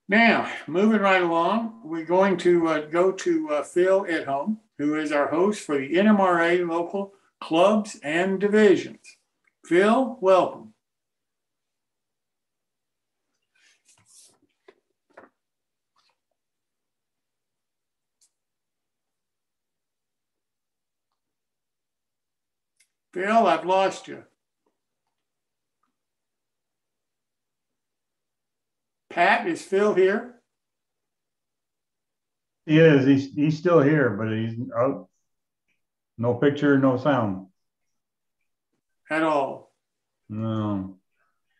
Now, moving right along, we're going to go to Phil Edholm, who is our host for the NMRA local clubs and divisions. Phil, welcome. Phil, I've lost you. Pat, is Phil here? He is. He's still here, but he's out. No picture, no sound. At all. No.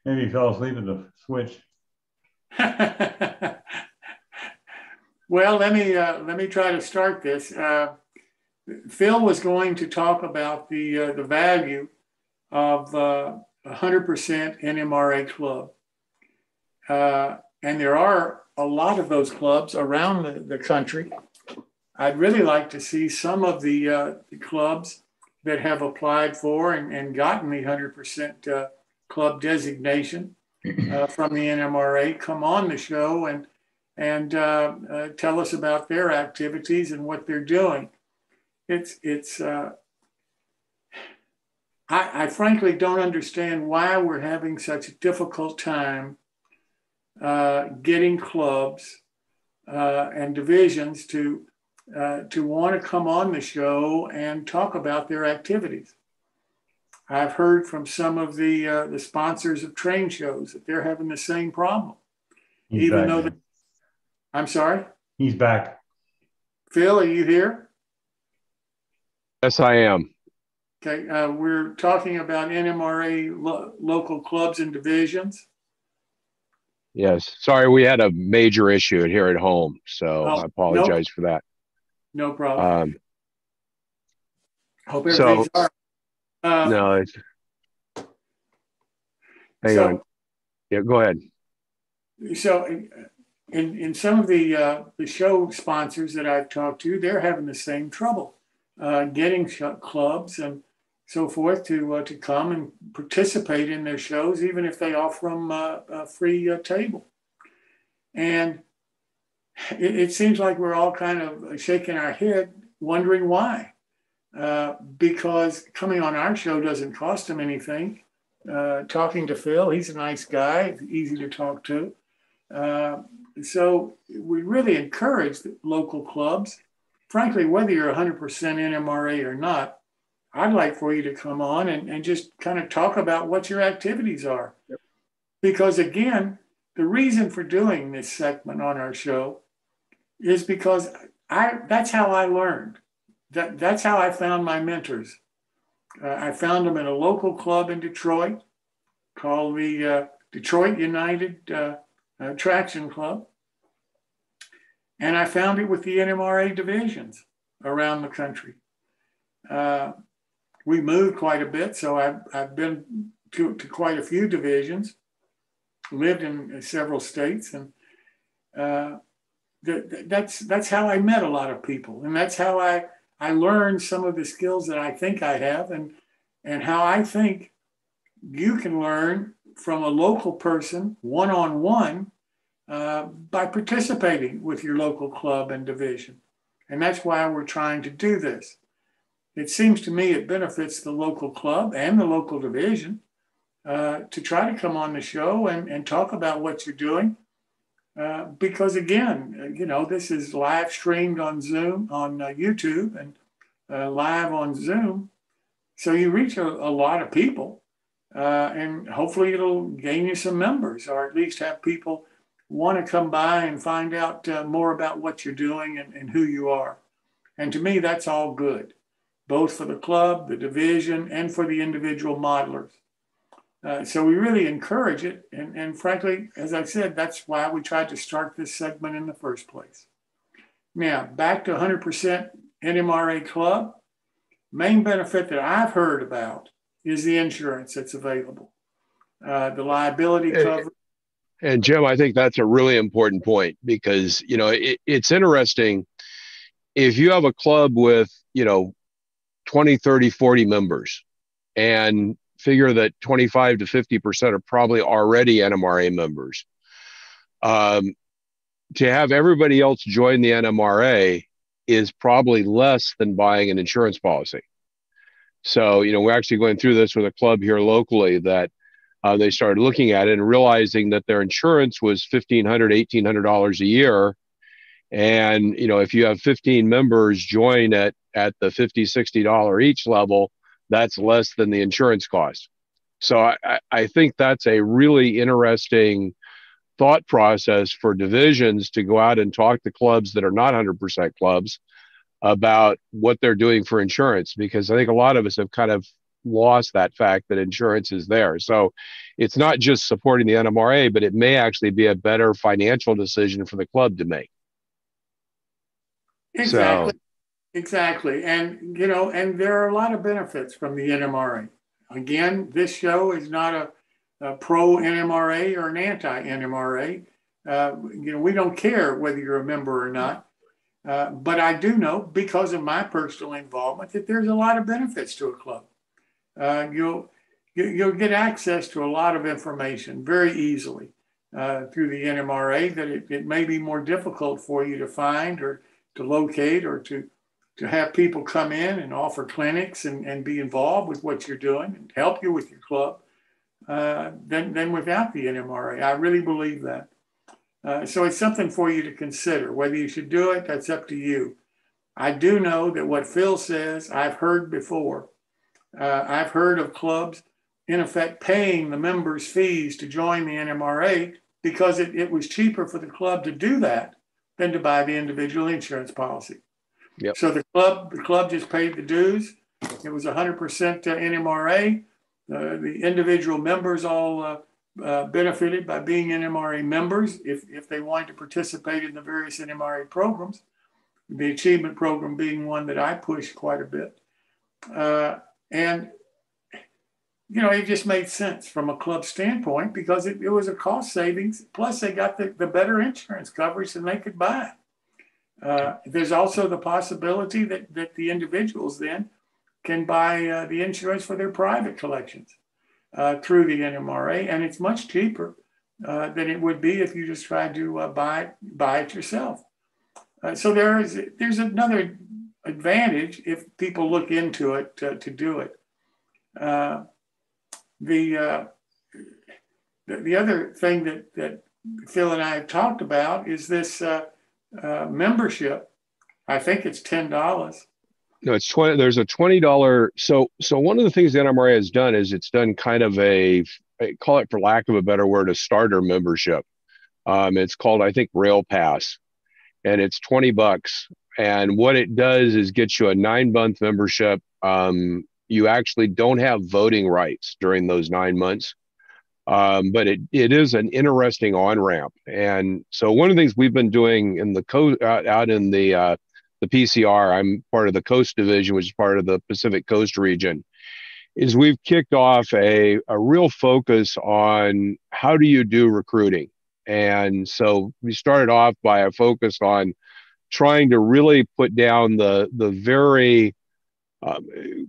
Maybe he fell asleep at the switch. Well, let me try to start this. Phil was going to talk about the value of 100% NMRA club, and there are a lot of those clubs around the country. I'd really like to see some of the clubs that have applied for and gotten the 100% club designation from the NMRA come on the show and tell us about their activities and what they're doing. I frankly don't understand why we're having such a difficult time getting clubs and divisions to want to come on the show and talk about their activities. I've heard from some of the sponsors of train shows that they're having the same problem. He's Even back. though I'm sorry? He's back. Phil, are you here? Yes, I am. Okay, we're talking about NMRA local clubs and divisions. Yes. Sorry, we had a major issue here at home, so I apologize for that. No problem. Hope So, everything's all right. no, hang on. Yeah, go ahead. So in some of the show sponsors that I've talked to, they're having the same trouble getting clubs and so forth to come and participate in their shows, even if they offer them a free table. And it seems like we're all kind of shaking our head, wondering why. Because coming on our show doesn't cost them anything. Talking to Phil, he's a nice guy, easy to talk to. So we really encourage the local clubs. Frankly, whether you're 100% NMRA or not, I'd like for you to come on and just kind of talk about what your activities are. Yep. Because again, the reason for doing this segment on our show is because that's how I learned. That's how I found my mentors. I found them in a local club in Detroit called the Detroit United Traction Club. And I found it with the NMRA divisions around the country. We moved quite a bit, so I've been to quite a few divisions, lived in several states, and that's how I met a lot of people, and that's how I learned some of the skills that I think I have, and how I think you can learn from a local person one-on-one by participating with your local club and division. And that's why we're trying to do this. It seems to me it benefits the local club and the local division to try to come on the show and talk about what you're doing. Because again, this is live streamed on Zoom, on YouTube, and live on Zoom. So you reach a lot of people, and hopefully it'll gain you some members, or at least have people want to come by and find out more about what you're doing and who you are. And to me, that's all good, both for the club, the division, and for the individual modelers. So we really encourage it. And frankly, as I said, that's why we tried to start this segment in the first place. Now, back to 100% NMRA club. Main benefit that I've heard about is the insurance that's available, the liability coverage. And Jim, I think that's a really important point because, it's interesting. If you have a club with, 20, 30, 40 members and figure that 25 to 50% are probably already NMRA members. to have everybody else join the NMRA is probably less than buying an insurance policy. So, we're actually going through this with a club here locally that they started looking at it and realizing that their insurance was $1,500, $1,800 a year. And, if you have 15 members join at the $50, $60 each level, that's less than the insurance cost. So I think that's a really interesting thought process for divisions to go out and talk to clubs that are not 100% clubs about what they're doing for insurance, because I think a lot of us have kind of lost that fact that insurance is there. So it's not just supporting the NMRA, but it may actually be a better financial decision for the club to make. Exactly. So, exactly. And, and there are a lot of benefits from the NMRA. Again, this show is not a pro NMRA or an anti NMRA. We don't care whether you're a member or not. But I do know, because of my personal involvement, that there's a lot of benefits to a club. You'll get access to a lot of information very easily through the NMRA that it may be more difficult for you to find or to locate, or to have people come in and offer clinics and be involved with what you're doing and help you with your club than without the NMRA. I really believe that. So it's something for you to consider. Whether you should do it, that's up to you. I do know that what Phil says, I've heard before. I've heard of clubs, in effect, paying the members' fees to join the NMRA because it was cheaper for the club to do that than to buy the individual insurance policy. Yep. So the club just paid the dues. It was 100% NMRA. The individual members all benefited by being NMRA members if they wanted to participate in the various NMRA programs, the achievement program being one that I push quite a bit. And, it just made sense from a club standpoint because it was a cost savings. Plus, they got the better insurance coverage than they could buy. There's also the possibility that the individuals then can buy the insurance for their private collections through the NMRA, and it's much cheaper than it would be if you just tried to buy it yourself. So there's another advantage if people look into it to do it. The other thing that Phil and I have talked about is this membership. I think it's $10. No, it's 20. There's a $20. So one of the things the NMRA has done is it's done kind of I call it, for lack of a better word, a starter membership. It's called, I think, Rail Pass, and it's $20. And what it does is get you a 9-month membership. You actually don't have voting rights during those 9 months. But it is an interesting on-ramp. And so one of the things we've been doing in out in the PCR, I'm part of the Coast Division, which is part of the Pacific Coast region, is we've kicked off a real focus on how do you do recruiting. And so we started off by a focus on trying to really put down the very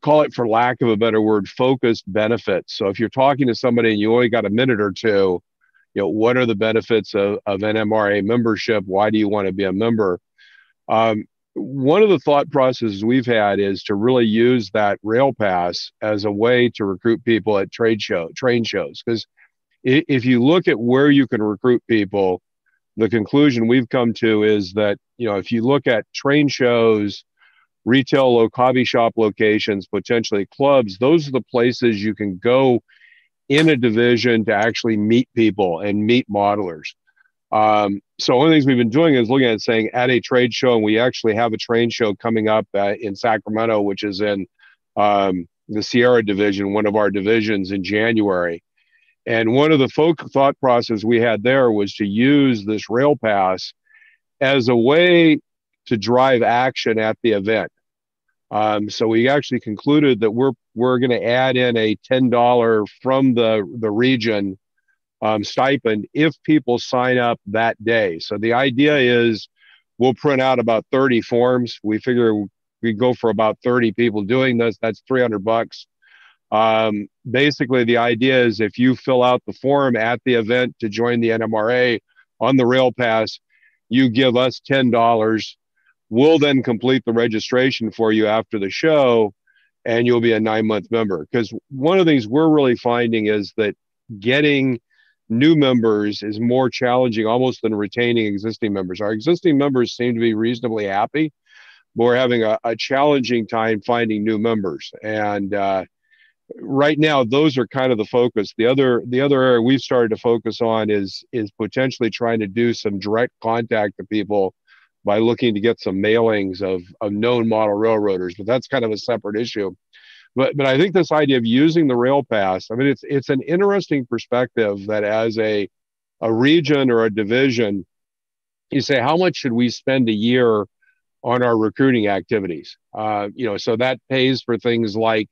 call it, for lack of a better word, focused benefits. So if you're talking to somebody and you only got a minute or two, what are the benefits of NMRA membership? Why do you want to be a member? One of the thought processes we've had is to really use that Rail Pass as a way to recruit people at train shows. Because if you look at where you can recruit people, the conclusion we've come to is that, if you look at train shows, retail coffee shop locations, potentially clubs, those are the places you can go in a division to actually meet people and meet modelers. So one of the things we've been doing is looking at saying at a trade show, and we actually have a trade show coming up in Sacramento, which is in the Sierra division, one of our divisions, in January. And one of the thought process we had there was to use this Rail Pass as a way to drive action at the event. So we actually concluded that we're going to add in a $10 from the region stipend if people sign up that day. So the idea is we'll print out about 30 forms. We figure we go for about 30 people doing this. That's $300. Basically, the idea is if you fill out the form at the event to join the NMRA on the Rail Pass, You give us $10. We'll then complete the registration for you after the show, and you'll be a 9-month member. Because one of the things we're really finding is that getting new members is more challenging almost than retaining existing members. Our existing members seem to be reasonably happy, but we're having a challenging time finding new members. And right now, those are kind of the focus. The other area we've started to focus on is potentially trying to do some direct contact to people by looking to get some mailings of known model railroaders, but that's kind of a separate issue. But I think this idea of using the rail pass, I mean, it's an interesting perspective that as a region or a division, you say, how much should we spend a year on our recruiting activities? So that pays for things like,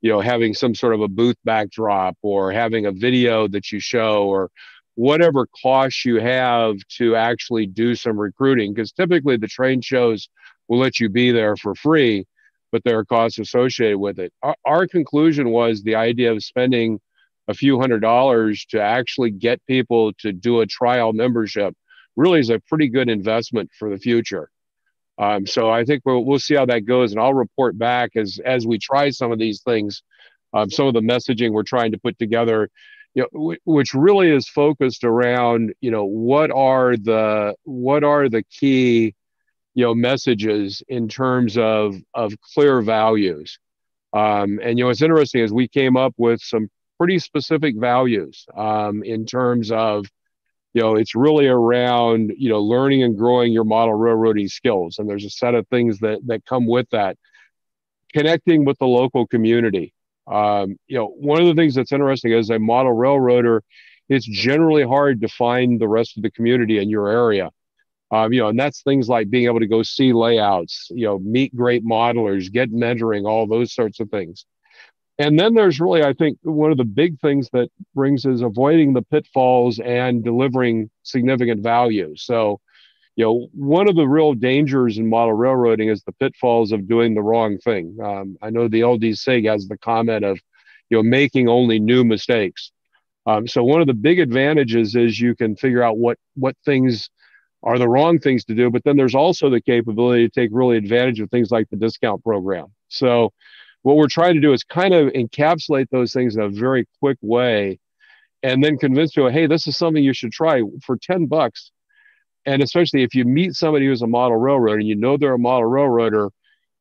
having some sort of a booth backdrop or having a video that you show or whatever costs you have to actually do some recruiting. Because typically the trade shows will let you be there for free, but there are costs associated with it. Our conclusion was the idea of spending a few $100s to actually get people to do a trial membership really is a pretty good investment for the future. So I think we'll see how that goes, and I'll report back as we try some of these things, some of the messaging we're trying to put together, which really is focused around, what are the key, messages in terms of clear values. And what's interesting is we came up with some pretty specific values in terms of, it's really around, learning and growing your model railroading skills. And there's a set of things that come with that. Connecting with the local community. One of the things that's interesting as a model railroader, it's generally hard to find the rest of the community in your area. And that's things like being able to go see layouts, meet great modelers, get mentoring, all those sorts of things. And then there's really, I think, one of the big things that brings is avoiding the pitfalls and delivering significant value. So, one of the real dangers in model railroading is the pitfalls of doing the wrong thing. I know the LD SIG has the comment of, making only new mistakes. So one of the big advantages is you can figure out what things are the wrong things to do, but then there's also the capability to take really advantage of things like the discount program. So what we're trying to do is kind of encapsulate those things in a very quick way and then convince you, hey, this is something you should try for $10. And especially if you meet somebody who's a model railroader and they're a model railroader,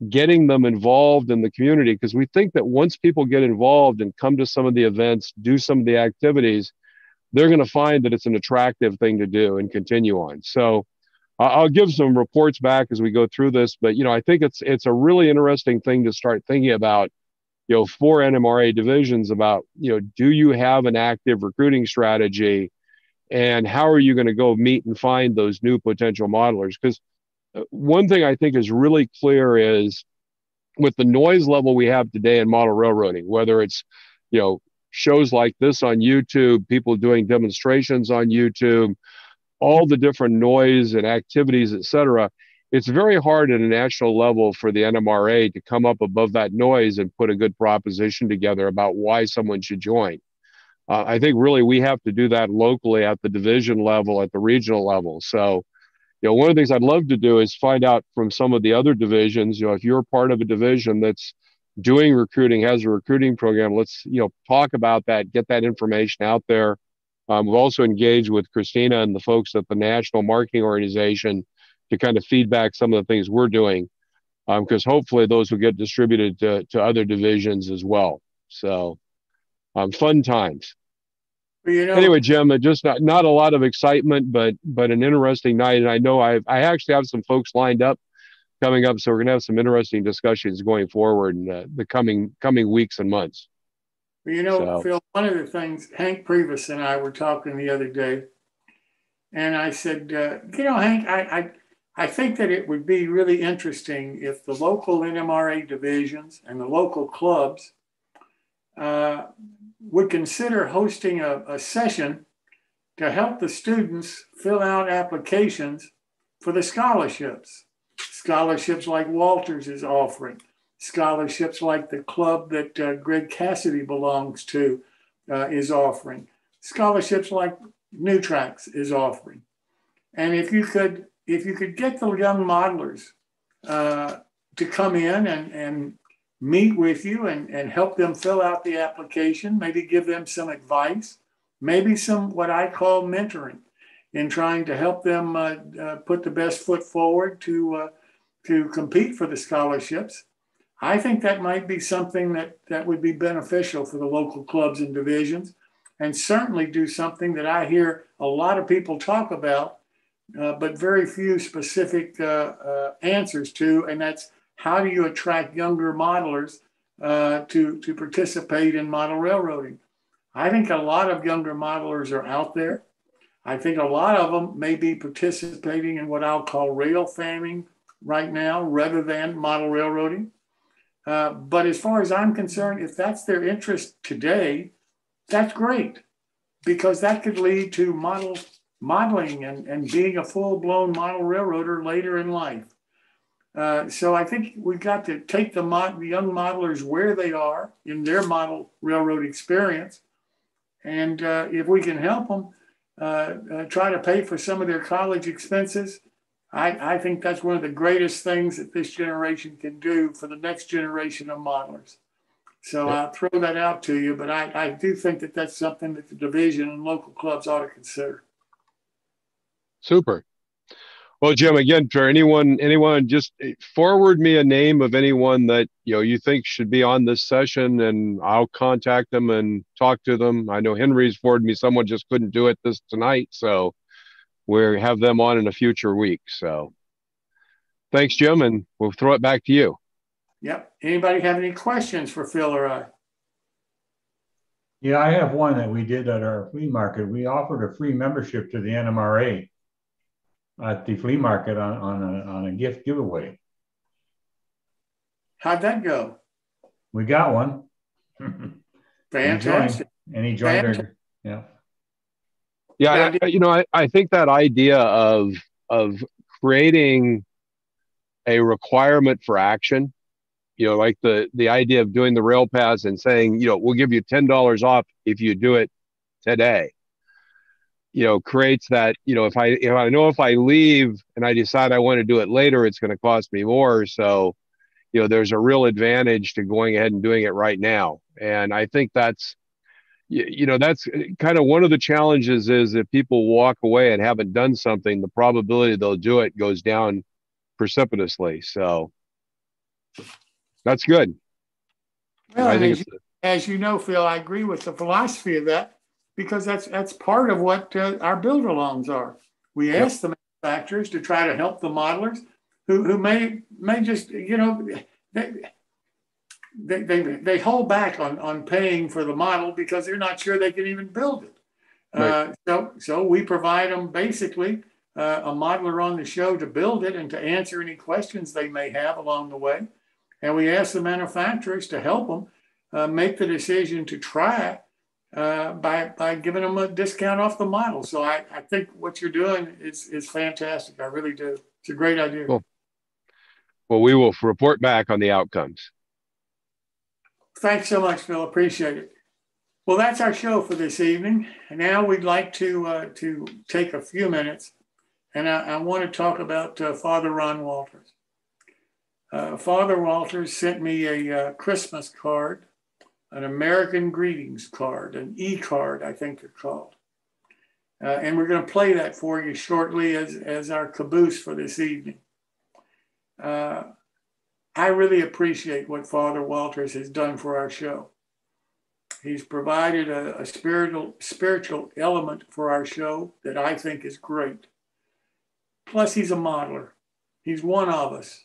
getting them involved in the community, because we think that once people get involved and come to some of the events, do some of the activities, they're going to find that it's an attractive thing to do and continue on. So I'll give some reports back as we go through this, but I think it's a really interesting thing to start thinking about, for NMRA divisions about, do you have an active recruiting strategy, and how are you going to go meet and find those new potential modelers? Because one thing I think is really clear is with the noise level we have today in model railroading, whether it's, shows like this on YouTube, people doing demonstrations on YouTube, all the different noise and activities, et cetera, it's very hard at a national level for the NMRA to come up above that noise and put a good proposition together about why someone should join. I think really we have to do that locally at the division level, at the regional level. So, one of the things I'd love to do is find out from some of the other divisions, if you're part of a division that's doing recruiting, has a recruiting program, let's, talk about that, get that information out there. We've also engaged with Christina and the folks at the National Marketing Organization to kind of feedback some of the things we're doing, because hopefully those will get distributed to other divisions as well. So fun times. Anyway, Jim, just not a lot of excitement, but an interesting night. And I know I actually have some folks lined up coming up, so we're going to have some interesting discussions going forward in the coming weeks and months. Well, Phil, one of the things, Hank Previs and I were talking the other day, and I said, Hank, I think that it would be really interesting if the local NMRA divisions and the local clubs would consider hosting a session to help the students fill out applications for the scholarships. Scholarships like Walters is offering, scholarships like the club that Greg Cassidy belongs to is offering, scholarships like New Tracks is offering. And if you could get the young modelers to come in and meet with you and help them fill out the application, maybe give them some advice, maybe some what I call mentoring in trying to help them put the best foot forward to compete for the scholarships. I think that might be something that would be beneficial for the local clubs and divisions, and certainly do something that I hear a lot of people talk about, but very few specific answers to, and that's how do you attract younger modelers to participate in model railroading? I think a lot of younger modelers are out there. I think a lot of them may be participating in what I'll call rail famming right now rather than model railroading. But as far as I'm concerned, if that's their interest today, that's great, because that could lead to modeling and being a full-blown model railroader later in life. So I think we've got to take the young modelers where they are in their model railroad experience. And if we can help them try to pay for some of their college expenses, I think that's one of the greatest things that this generation can do for the next generation of modelers. So I'll throw that out to you, but I do think that that's something that the division and local clubs ought to consider. Super. Well, Jim, again, for anyone, just forward me a name of anyone that you think should be on this session, and I'll contact them and talk to them. I know Henry's forwarded me someone, just couldn't do it tonight, so we'll have them on in a future week. So thanks, Jim, and we'll throw it back to you. Yep. Anybody have any questions for Phil or I? Yeah, I have one that we did at our flea market. We offered a free membership to the NMRA at the flea market on a gift giveaway. How'd that go? We got one. Fantastic. And he joined our, yeah. Yeah, I think that idea of creating a requirement for action, like the idea of doing the rail pass and saying, we'll give you $10 off if you do it today, creates that, if I leave and I decide I want to do it later, it's going to cost me more. So, there's a real advantage to going ahead and doing it right now. And I think that's kind of one of the challenges is if people walk away and haven't done something, the probability they'll do it goes down precipitously. So that's good. Well, as you know, Phil, I agree with the philosophy of that, because that's part of what our builder loans are. We ask the manufacturers to try to help the modelers who may just, they hold back on paying for the model because they're not sure they can even build it. Right. So we provide them basically a modeler on the show to build it and to answer any questions they may have along the way. And we ask the manufacturers to help them make the decision to try by giving them a discount off the model. So I think what you're doing is fantastic. I really do. It's a great idea. Cool. Well, we will report back on the outcomes. Thanks so much, Phil. Appreciate it. Well, that's our show for this evening. And now we'd like to take a few minutes, and I want to talk about Father Ron Walters. Father Walters sent me a Christmas card, an American greetings card, an e-card, I think they're called. And we're going to play that for you shortly as our caboose for this evening. I really appreciate what Father Walters has done for our show. He's provided a spiritual element for our show that I think is great. Plus, he's a modeler. He's one of us.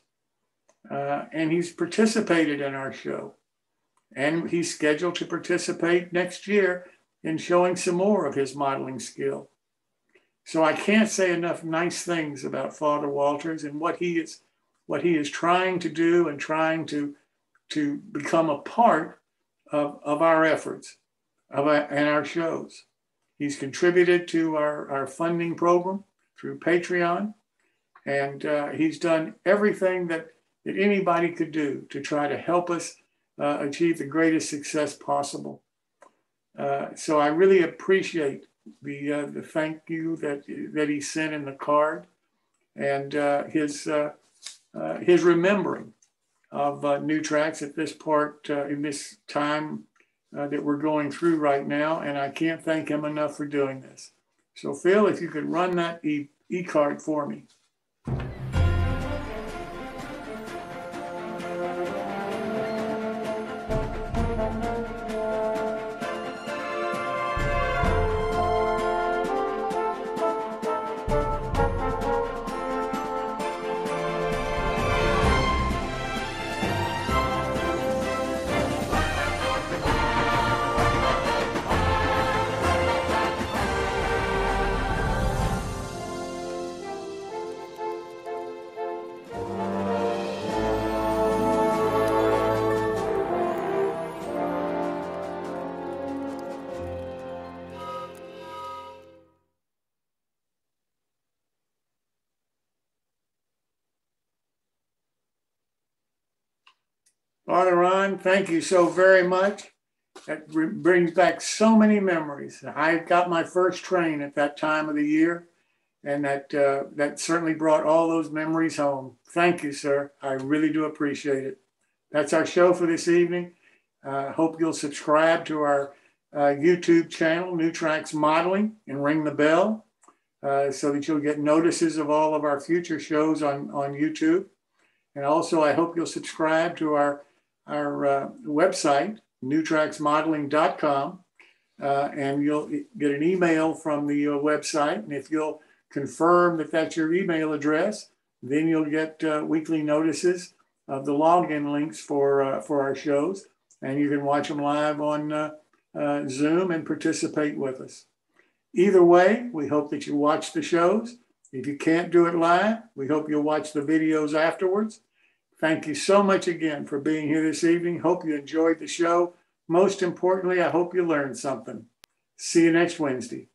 And he's participated in our show. And he's scheduled to participate next year in showing some more of his modeling skill. So I can't say enough nice things about Father Walters and what he is trying to do and trying to become a part of our efforts and our shows. He's contributed to our funding program through Patreon, and he's done everything that anybody could do to try to help us achieve the greatest success possible. So I really appreciate the thank you that he sent in the card, and his remembering of New Tracks at this part in this time that we're going through right now. And I can't thank him enough for doing this. So Phil, if you could run that e-card for me. Father Ron, thank you so very much. That brings back so many memories. I got my first train at that time of the year, and that certainly brought all those memories home. Thank you, sir. I really do appreciate it. That's our show for this evening. Hope you'll subscribe to our YouTube channel, New Tracks Modeling, and ring the bell so that you'll get notices of all of our future shows on YouTube. And also, I hope you'll subscribe to our website, newtracksmodeling.com, and you'll get an email from the website. And if you'll confirm that that's your email address, then you'll get weekly notices of the login links for our shows, and you can watch them live on Zoom and participate with us. Either way, we hope that you watch the shows. If you can't do it live, we hope you'll watch the videos afterwards. Thank you so much again for being here this evening. Hope you enjoyed the show. Most importantly, I hope you learned something. See you next Wednesday.